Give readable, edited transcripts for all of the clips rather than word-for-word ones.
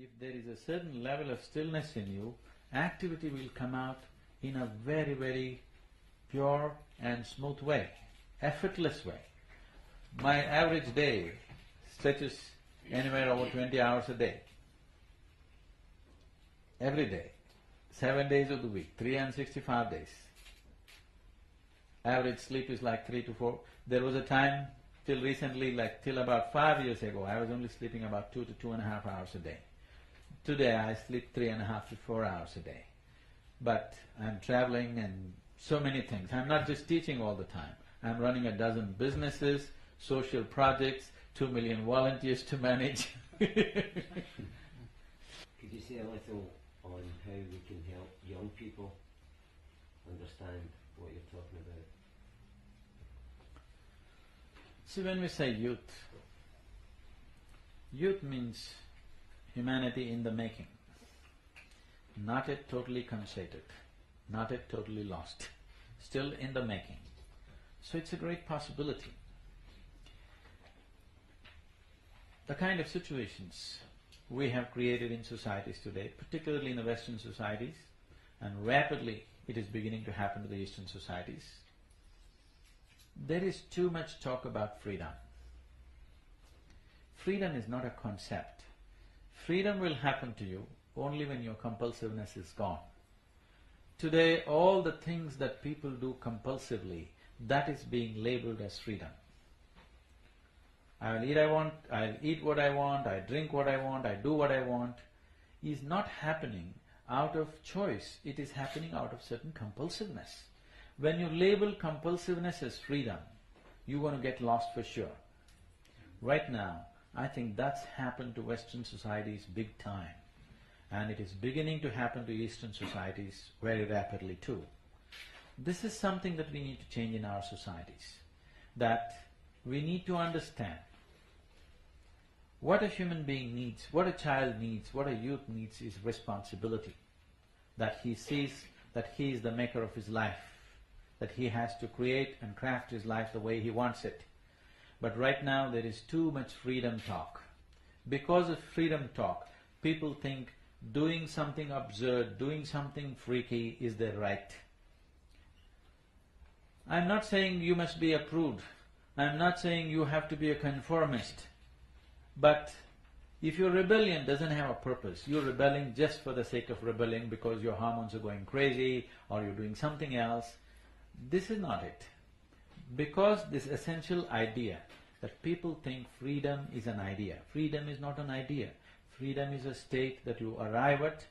if there is a certain level of stillness in you, activity will come out in a very, very pure and smooth way, effortless way. My average day stretches anywhere over 20 hours a day. Every day, 7 days of the week, 365 days. Average sleep is like 3 to 4. There was a time till recently, like till about 5 years ago, I was only sleeping about 2 to 2.5 hours a day. Today I sleep 3.5 to 4 hours a day. But I'm traveling and so many things. I'm not just teaching all the time. I'm running a dozen businesses, social projects, 2 million volunteers to manage. Could you say a little on how we can help young people understand what you're talking about? See, when we say youth, youth means humanity in the making, not yet totally conceited, not yet totally lost, still in the making. So it's a great possibility. The kind of situations we have created in societies today, particularly in the Western societies, and rapidly it is beginning to happen to the Eastern societies, there is too much talk about freedom. Freedom is not a concept. Freedom will happen to you only when your compulsiveness is gone. Today, all the things that people do compulsively, that is being labeled as freedom. I'll eat what I want, I drink what I want, I do what I want, is not happening out of choice, it is happening out of certain compulsiveness. When you label compulsiveness as freedom, you're going to get lost for sure. Right now, I think that's happened to Western societies big time, and it is beginning to happen to Eastern societies very rapidly too. This is something that we need to change in our societies, that we need to understand what a human being needs, what a child needs, what a youth needs is responsibility. That he sees that he is the maker of his life, that he has to create and craft his life the way he wants it. But right now there is too much freedom talk. Because of freedom talk, people think doing something absurd, doing something freaky is their right. I'm not saying you must be a prude, I'm not saying you have to be a conformist, but if your rebellion doesn't have a purpose, you're rebelling just for the sake of rebelling because your hormones are going crazy or you're doing something else, this is not it. Because this essential idea that people think freedom is an idea. Freedom is not an idea. Freedom is a state that you arrive at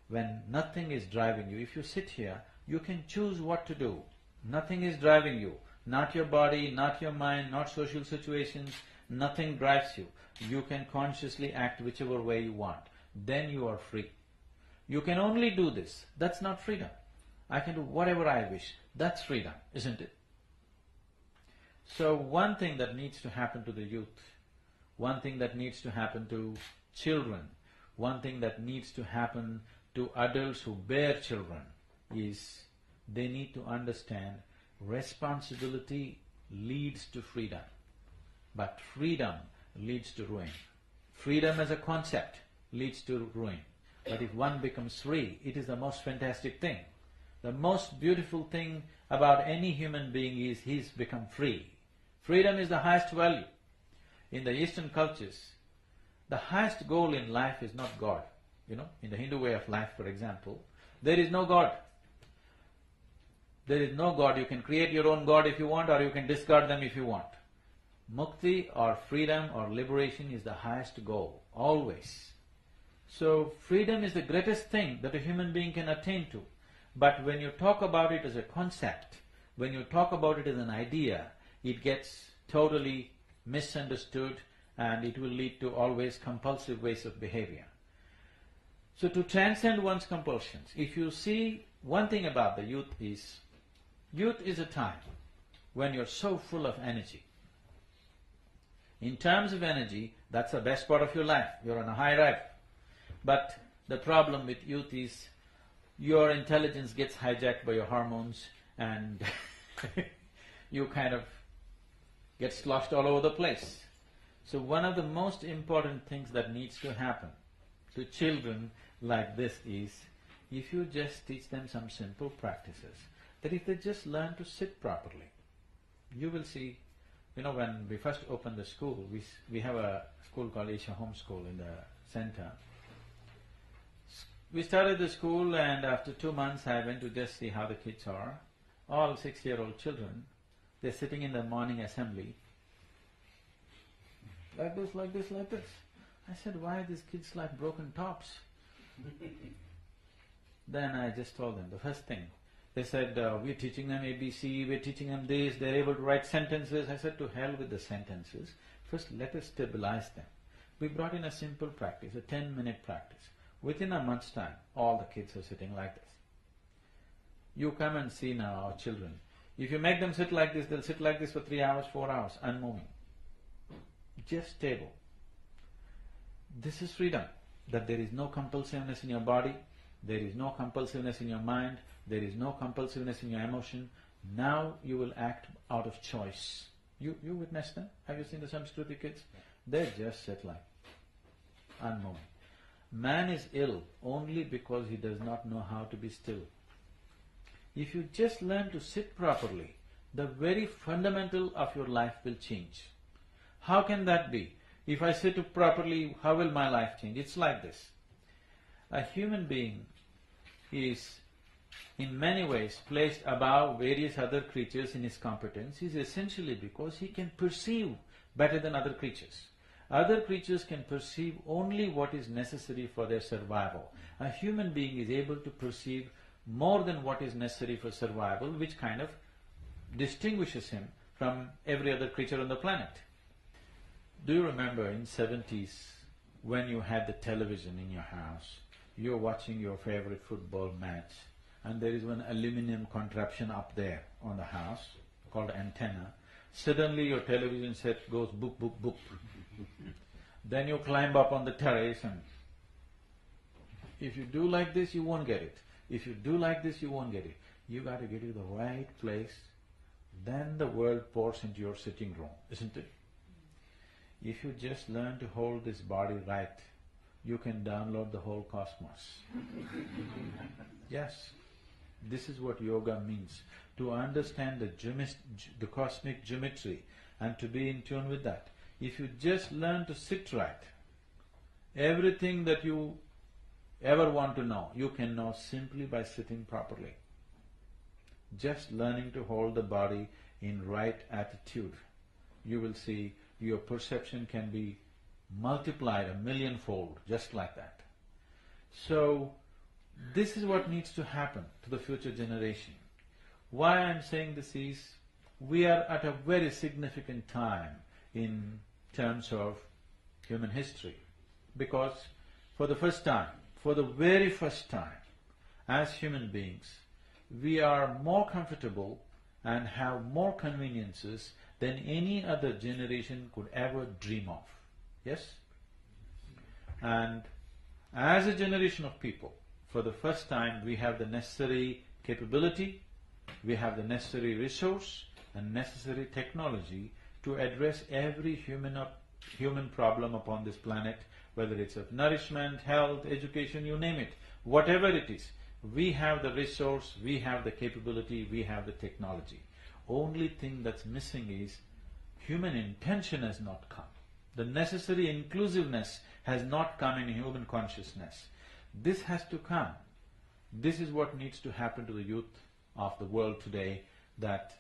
when nothing is driving you. If you sit here, you can choose what to do. Nothing is driving you. Not your body, not your mind, not social situations, nothing drives you. You can consciously act whichever way you want. Then you are free. You can only do this. That's not freedom. I can do whatever I wish. That's freedom, isn't it? So one thing that needs to happen to the youth, one thing that needs to happen to children, one thing that needs to happen to adults who bear children is they need to understand responsibility leads to freedom, but freedom leads to ruin. Freedom as a concept leads to ruin. But if one becomes free, it is the most fantastic thing. The most beautiful thing about any human being is he's become free. Freedom is the highest value. In the Eastern cultures, the highest goal in life is not God. In the Hindu way of life, for example, there is no God. There is no God. You can create your own God if you want, or you can discard them if you want. Mukti or freedom or liberation is the highest goal, always. So freedom is the greatest thing that a human being can attain to. But when you talk about it as a concept, when you talk about it as an idea, it gets totally misunderstood and it will lead to always compulsive ways of behavior. So to transcend one's compulsions, if you see one thing about the youth is a time when you're so full of energy. In terms of energy, that's the best part of your life. You're on a high ride. But the problem with youth is your intelligence gets hijacked by your hormones and you kind of get sloshed all over the place. So one of the most important things that needs to happen to children like this is, if you just teach them some simple practices, that if they just learn to sit properly, you will see, when we first opened the school, we have a school called Isha Home School in the center. We started the school, and after 2 months I went to just see how the kids are. All 6-year-old children, they're sitting in the morning assembly, like this, like this, like this. I said, why are these kids like broken tops? Then I just told them the first thing. They said, we're teaching them ABC, we're teaching them this, they're able to write sentences. I said, to hell with the sentences. First let us stabilize them. We brought in a simple practice, a 10-minute practice. Within a month's time, all the kids are sitting like this. You come and see now our children. If you make them sit like this, they'll sit like this for 3 hours, 4 hours, unmoving. Just stable. This is freedom, that there is no compulsiveness in your body, there is no compulsiveness in your mind, there is no compulsiveness in your emotion. Now you will act out of choice. You witness them? Have you seen the Samskriti kids? They just sit like, unmoving. Man is ill only because he does not know how to be still. If you just learn to sit properly, the very fundamental of your life will change. How can that be? If I sit properly, how will my life change? It's like this. A human being is in many ways placed above various other creatures in his competence is essentially because he can perceive better than other creatures. Other creatures can perceive only what is necessary for their survival. A human being is able to perceive more than what is necessary for survival, which kind of distinguishes him from every other creature on the planet. Do you remember in 70s when you had the television in your house, you're watching your favorite football match, and there is one aluminum contraption up there on the house called antenna. Suddenly your television set goes boop, boop, boop. Then you climb up on the terrace, and if you do like this, you won't get it. If you do like this, you won't get it. You got to get to the right place, then the world pours into your sitting room, isn't it? If you just learn to hold this body right, you can download the whole cosmos. Yes, this is what yoga means. To understand the cosmic geometry and to be in tune with that. If you just learn to sit right, everything that you ever want to know, you can know simply by sitting properly. Just learning to hold the body in right attitude, you will see your perception can be multiplied 1,000,000-fold, just like that. So, this is what needs to happen to the future generation. Why I'm saying this is, we are at a very significant time in terms of human history, because for the first time, for the very first time, as human beings, we are more comfortable and have more conveniences than any other generation could ever dream of. Yes? And as a generation of people, for the first time we have the necessary capability, we have the necessary resource and necessary technology to address every human problem upon this planet, whether it's of nourishment, health, education, you name it, whatever it is. We have the resource, we have the capability, we have the technology. Only thing that's missing is human intention has not come. The necessary inclusiveness has not come in human consciousness. This has to come. This is what needs to happen to the youth of the world today, that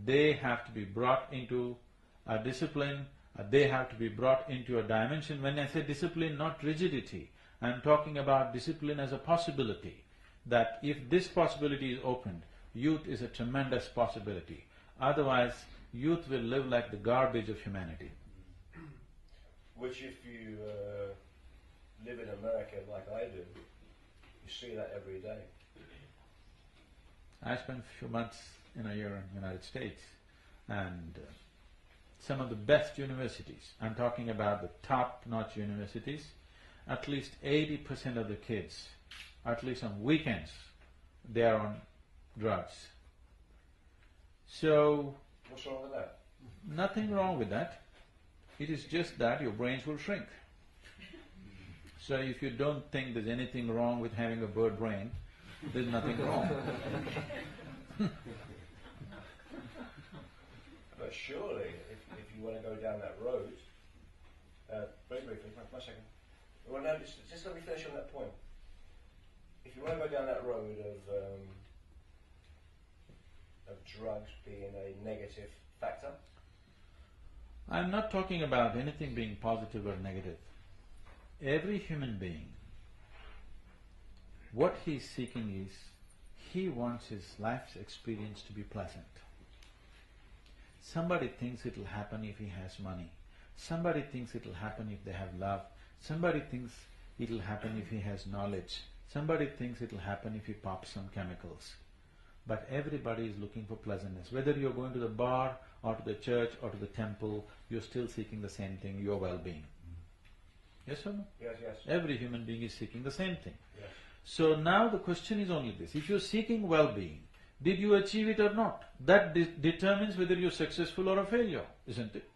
they have to be brought into a discipline, they have to be brought into a dimension. When I say discipline, not rigidity, I'm talking about discipline as a possibility, that if this possibility is opened, youth is a tremendous possibility. Otherwise, youth will live like the garbage of humanity. Which if you live in America like I do, you see that every day. I spent a few months in a year in the United States, and some of the best universities, I'm talking about the top-notch universities, at least 80% of the kids, at least on weekends, they are on drugs. So, what's wrong with that? Nothing wrong with that. It is just that your brains will shrink. So if you don't think there's anything wrong with having a bird brain, there's nothing wrong. But surely, if you want to go down that road, very briefly, one second. Well, no, just let me finish on that point. If you want to go down that road of drugs being a negative factor, I'm not talking about anything being positive or negative. Every human being, what he's seeking is, he wants his life's experience to be pleasant. Somebody thinks it'll happen if he has money. Somebody thinks it'll happen if they have love. Somebody thinks it'll happen if he has knowledge. Somebody thinks it'll happen if he pops some chemicals. But everybody is looking for pleasantness. Whether you're going to the bar or to the church or to the temple, you're still seeking the same thing, your well-being. Yes or no? yes, yes, Every human being is seeking the same thing. yes. So now the question is only this: if you're seeking well-being, did you achieve it or not? That determines whether you're successful or a failure, isn't it?